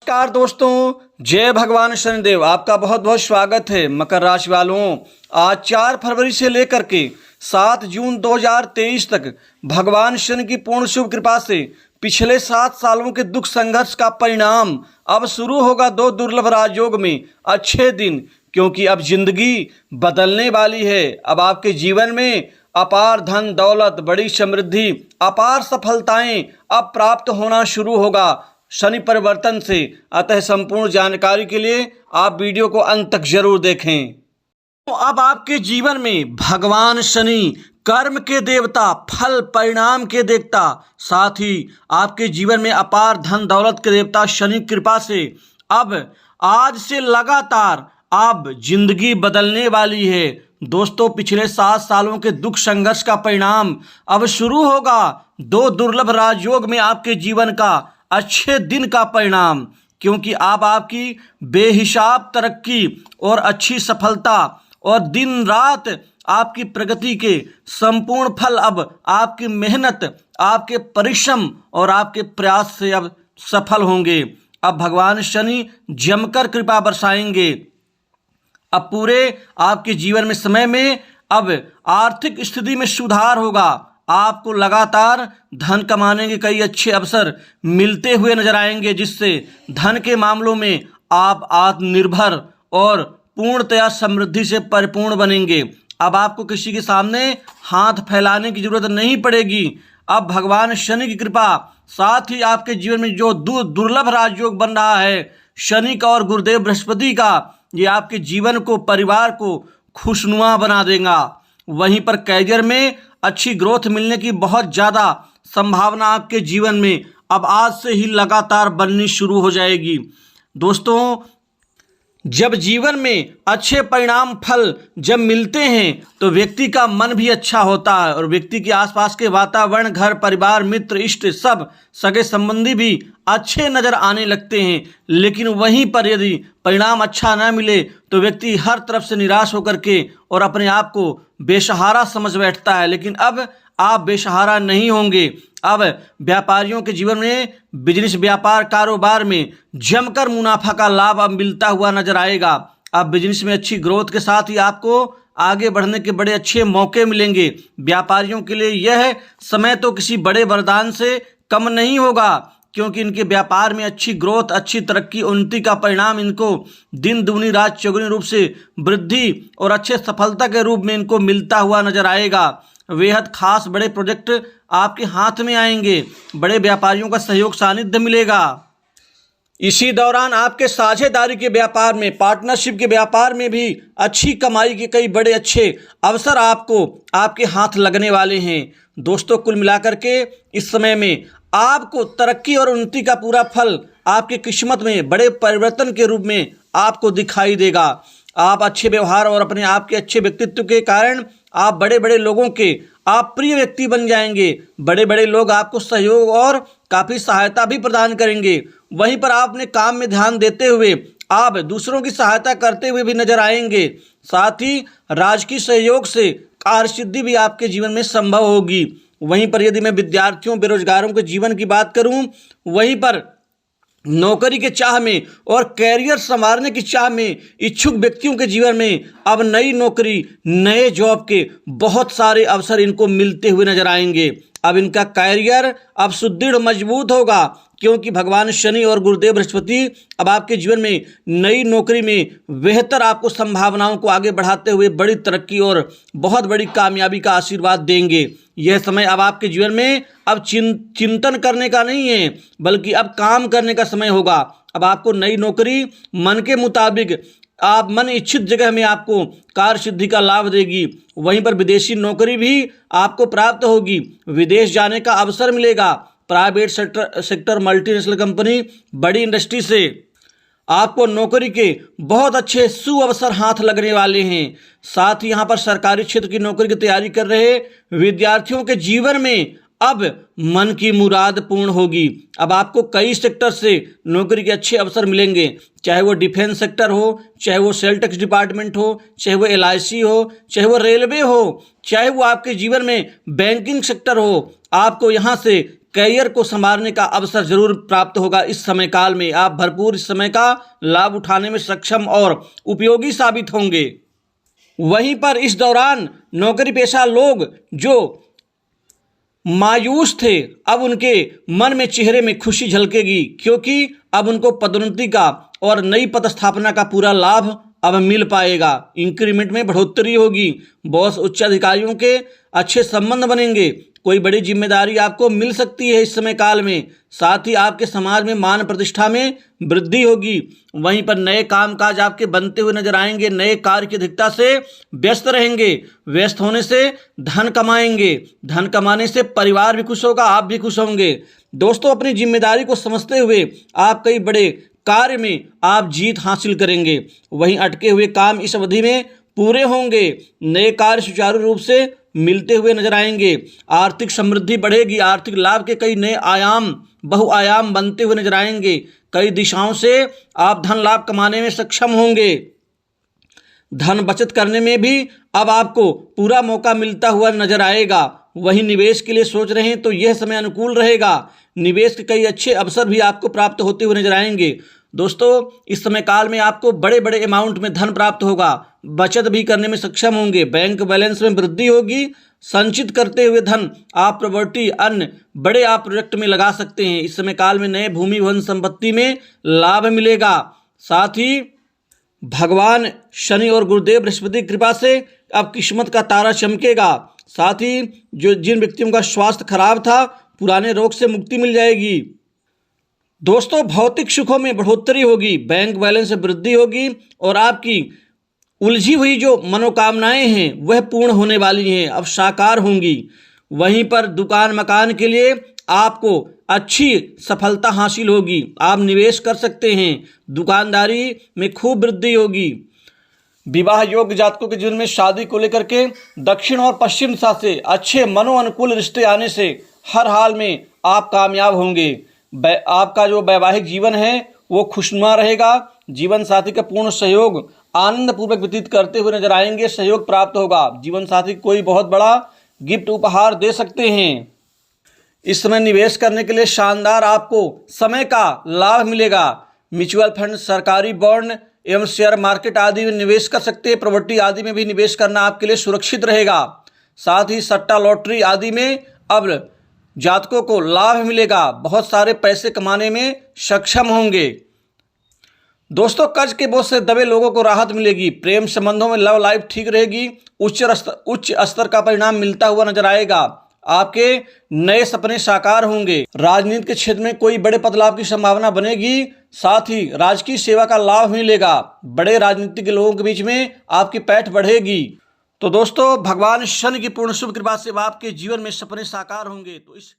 नमस्कार दोस्तों, जय भगवान शनिदेव। आपका बहुत बहुत स्वागत है। मकर राशि वालों, आज 4 फरवरी से लेकर के 7 जून 2023 तक भगवान शनि की पूर्ण शुभ कृपा से पिछले 7 सालों के दुख संघर्ष का परिणाम अब शुरू होगा 2 दुर्लभ राजयोग में अच्छे दिन, क्योंकि अब जिंदगी बदलने वाली है। अब आपके जीवन में अपार धन दौलत, बड़ी समृद्धि, अपार सफलताएं अब प्राप्त होना शुरू होगा शनि परिवर्तन से। अतः संपूर्ण जानकारी के लिए आप वीडियो को अंत तक जरूर देखें। तो अब आपके जीवन में भगवान शनि कर्म के देवता, फल परिणाम के देवता, साथ ही आपके जीवन में अपार धन दौलत के देवता शनि कृपा से अब आज से लगातार अब जिंदगी बदलने वाली है। दोस्तों, पिछले 7 सालों के दुख संघर्ष का परिणाम अब शुरू होगा 2 दुर्लभ राजयोग में आपके जीवन का अच्छे दिन का परिणाम, क्योंकि अब आपकी बेहिसाब तरक्की और अच्छी सफलता और दिन रात आपकी प्रगति के संपूर्ण फल अब आपकी मेहनत, आपके परिश्रम और आपके प्रयास से अब सफल होंगे। अब भगवान शनि जमकर कृपा बरसाएंगे। अब पूरे आपके जीवन में समय में अब आर्थिक स्थिति में सुधार होगा। आपको लगातार धन कमाने के कई अच्छे अवसर मिलते हुए नजर आएंगे, जिससे धन के मामलों में आप आत्मनिर्भर और पूर्णतया समृद्धि से परिपूर्ण बनेंगे। अब आपको किसी के सामने हाथ फैलाने की जरूरत नहीं पड़ेगी। अब भगवान शनि की कृपा, साथ ही आपके जीवन में जो दुर्लभ राजयोग बन रहा है शनि का और गुरुदेव बृहस्पति का, ये आपके जीवन को, परिवार को खुशनुमा बना देगा। वहीं पर करियर में अच्छी ग्रोथ मिलने की बहुत ज़्यादा संभावना आपके जीवन में अब आज से ही लगातार बननी शुरू हो जाएगी। दोस्तों, जब जीवन में अच्छे परिणाम फल जब मिलते हैं तो व्यक्ति का मन भी अच्छा होता है और व्यक्ति के आसपास के वातावरण, घर परिवार, मित्र, इष्ट, सब सगे संबंधी भी अच्छे नज़र आने लगते हैं। लेकिन वहीं पर यदि परिणाम अच्छा ना मिले तो व्यक्ति हर तरफ से निराश होकर के और अपने आप को बेसहारा समझ बैठता है। लेकिन अब आप बेसहारा नहीं होंगे। अब व्यापारियों के जीवन में बिजनेस, व्यापार, कारोबार में जमकर मुनाफा का लाभ अब मिलता हुआ नजर आएगा। अब बिजनेस में अच्छी ग्रोथ के साथ ही आपको आगे बढ़ने के बड़े अच्छे मौके मिलेंगे। व्यापारियों के लिए यह समय तो किसी बड़े वरदान से कम नहीं होगा, क्योंकि इनके व्यापार में अच्छी ग्रोथ, अच्छी तरक्की, उन्नति का परिणाम इनको दिन दुगनी रात चौगुनी रूप से वृद्धि और अच्छे सफलता के रूप में इनको मिलता हुआ नजर आएगा। बेहद खास बड़े प्रोजेक्ट आपके हाथ में आएंगे। बड़े व्यापारियों का सहयोग सानिध्य मिलेगा। इसी दौरान आपके साझेदारी के व्यापार में, पार्टनरशिप के व्यापार में भी अच्छी कमाई के कई बड़े अच्छे अवसर आपको आपके हाथ लगने वाले हैं। दोस्तों, कुल मिलाकर के इस समय में आपको तरक्की और उन्नति का पूरा फल आपकी किस्मत में बड़े परिवर्तन के रूप में आपको दिखाई देगा। आप अच्छे व्यवहार और अपने आप के अच्छे व्यक्तित्व के कारण आप बड़े बड़े लोगों के आप प्रिय व्यक्ति बन जाएंगे। बड़े बड़े लोग आपको सहयोग और काफ़ी सहायता भी प्रदान करेंगे। वहीं पर आप अपने काम में ध्यान देते हुए आप दूसरों की सहायता करते हुए भी नजर आएंगे। साथ ही राजकीय सहयोग से कार्यसिद्धि भी आपके जीवन में संभव होगी। वहीं पर यदि मैं विद्यार्थियों, बेरोजगारों के जीवन की बात करूं, वहीं पर नौकरी के चाह में और कैरियर संवारने की चाह में इच्छुक व्यक्तियों के जीवन में अब नई नौकरी, नए जॉब के बहुत सारे अवसर इनको मिलते हुए नजर आएंगे। अब इनका कैरियर अब सुदृढ़ मजबूत होगा, क्योंकि भगवान शनि और गुरुदेव बृहस्पति अब आपके जीवन में नई नौकरी में बेहतर आपको संभावनाओं को आगे बढ़ाते हुए बड़ी तरक्की और बहुत बड़ी कामयाबी का आशीर्वाद देंगे। यह समय अब आपके जीवन में अब चिंतन करने का नहीं है, बल्कि अब काम करने का समय होगा। अब आपको नई नौकरी मन के मुताबिक, आप मन इच्छित जगह में आपको कार्य सिद्धि का लाभ देगी। वहीं पर विदेशी नौकरी भी आपको प्राप्त होगी। विदेश जाने का अवसर मिलेगा। प्राइवेट सेक्टर, मल्टीनेशनल कंपनी, बड़ी इंडस्ट्री से आपको नौकरी के बहुत अच्छे सुअवसर हाथ लगने वाले हैं। साथ ही यहाँ पर सरकारी क्षेत्र की नौकरी की तैयारी कर रहे विद्यार्थियों के जीवन में अब मन की मुराद पूर्ण होगी। अब आपको कई सेक्टर से नौकरी के अच्छे अवसर मिलेंगे, चाहे वो डिफेंस सेक्टर हो, चाहे वो सेल टैक्स डिपार्टमेंट हो, चाहे वो LIC हो, चाहे वो रेलवे हो, चाहे वो आपके जीवन में बैंकिंग सेक्टर हो। आपको यहाँ से करियर को संवारने का अवसर जरूर प्राप्त होगा। इस समय काल में आप भरपूर इस समय का लाभ उठाने में सक्षम और उपयोगी साबित होंगे। वहीं पर इस दौरान नौकरी पेशा लोग जो मायूस थे, अब उनके मन में चेहरे में खुशी झलकेगी, क्योंकि अब उनको पदोन्नति का और नई पदस्थापना का पूरा लाभ अब मिल पाएगा। इंक्रीमेंट में बढ़ोतरी होगी, बॉस उच्च अधिकारियों के अच्छे संबंध बनेंगे, कोई बड़ी जिम्मेदारी आपको मिल सकती है इस समय काल में। साथ ही आपके समाज में मान प्रतिष्ठा में वृद्धि होगी। वहीं पर नए कामकाज आपके बनते हुए नजर आएंगे, नए कार्य की अधिकता से व्यस्त रहेंगे। व्यस्त होने से धन कमाएंगे, धन कमाने से परिवार भी खुश होगा, आप भी खुश होंगे। दोस्तों, अपनी जिम्मेदारी को समझते हुए आप कई बड़े कार्य में आप जीत हासिल करेंगे। वहीं अटके हुए काम इस अवधि में पूरे होंगे, नए कार्य सुचारू रूप से मिलते हुए नजर आएंगे। आर्थिक समृद्धि बढ़ेगी, आर्थिक लाभ के कई नए आयाम बहुआयाम बनते हुए नजर आएंगे। कई दिशाओं से आप धन लाभ कमाने में सक्षम होंगे। धन बचत करने में भी अब आपको पूरा मौका मिलता हुआ नजर आएगा। वहीं निवेश के लिए सोच रहे हैं तो यह समय अनुकूल रहेगा। निवेश के कई अच्छे अवसर भी आपको प्राप्त होते हुए नजर आएंगे। दोस्तों, इस समय काल में आपको बड़े बड़े अमाउंट में धन प्राप्त होगा, बचत भी करने में सक्षम होंगे, बैंक बैलेंस में वृद्धि होगी। संचित करते हुए धन आप प्रॉपर्टी अन्य बड़े आप प्रोजेक्ट में लगा सकते हैं। इस समय काल में नए भूमि वन संपत्ति में लाभ मिलेगा। साथ ही भगवान शनि और गुरुदेव बृहस्पति की कृपा से अब किस्मत का तारा चमकेगा। साथ ही जिन व्यक्तियों का स्वास्थ्य खराब था, पुराने रोग से मुक्ति मिल जाएगी। दोस्तों, भौतिक सुखों में बढ़ोतरी होगी, बैंक बैलेंस में वृद्धि होगी और आपकी उलझी हुई जो मनोकामनाएं हैं वह पूर्ण होने वाली हैं, अब साकार होंगी। वहीं पर दुकान मकान के लिए आपको अच्छी सफलता हासिल होगी, आप निवेश कर सकते हैं। दुकानदारी में खूब वृद्धि होगी। विवाह योग्य जातकों के जीवन में शादी को लेकर के दक्षिण और पश्चिम दिशा से अच्छे मनोअनुकूल रिश्ते आने से हर हाल में आप कामयाब होंगे। आपका जो वैवाहिक जीवन है वो खुशनुमा रहेगा। जीवन साथी का पूर्ण सहयोग आनंद पूर्वक व्यतीत करते हुए नजर आएंगे, सहयोग प्राप्त होगा। जीवन साथी कोई बहुत बड़ा गिफ्ट उपहार दे सकते हैं। इस समय निवेश करने के लिए शानदार आपको समय का लाभ मिलेगा। म्यूचुअल फंड, सरकारी बॉन्ड एवं शेयर मार्केट आदि में निवेश कर सकते हैं। प्रॉपर्टी आदि में भी निवेश करना आपके लिए सुरक्षित रहेगा। साथ ही सट्टा लॉटरी आदि में अब जातकों को लाभ मिलेगा, बहुत सारे पैसे कमाने में सक्षम होंगे। दोस्तों, कर्ज के बोझ से दबे लोगों को राहत मिलेगी। प्रेम संबंधों में लव लाइफ ठीक रहेगी। उच्च स्तर का परिणाम मिलता हुआ नजर आएगा। आपके नए सपने साकार होंगे। राजनीति के क्षेत्र में कोई बड़े पद लाभ की संभावना बनेगी। साथ ही राजकीय सेवा का लाभ मिलेगा। बड़े राजनीतिक लोगों के बीच में आपकी पैठ बढ़ेगी। तो दोस्तों, भगवान शनि की पूर्ण शुभ कृपा से आपके जीवन में सपने साकार होंगे। तो इस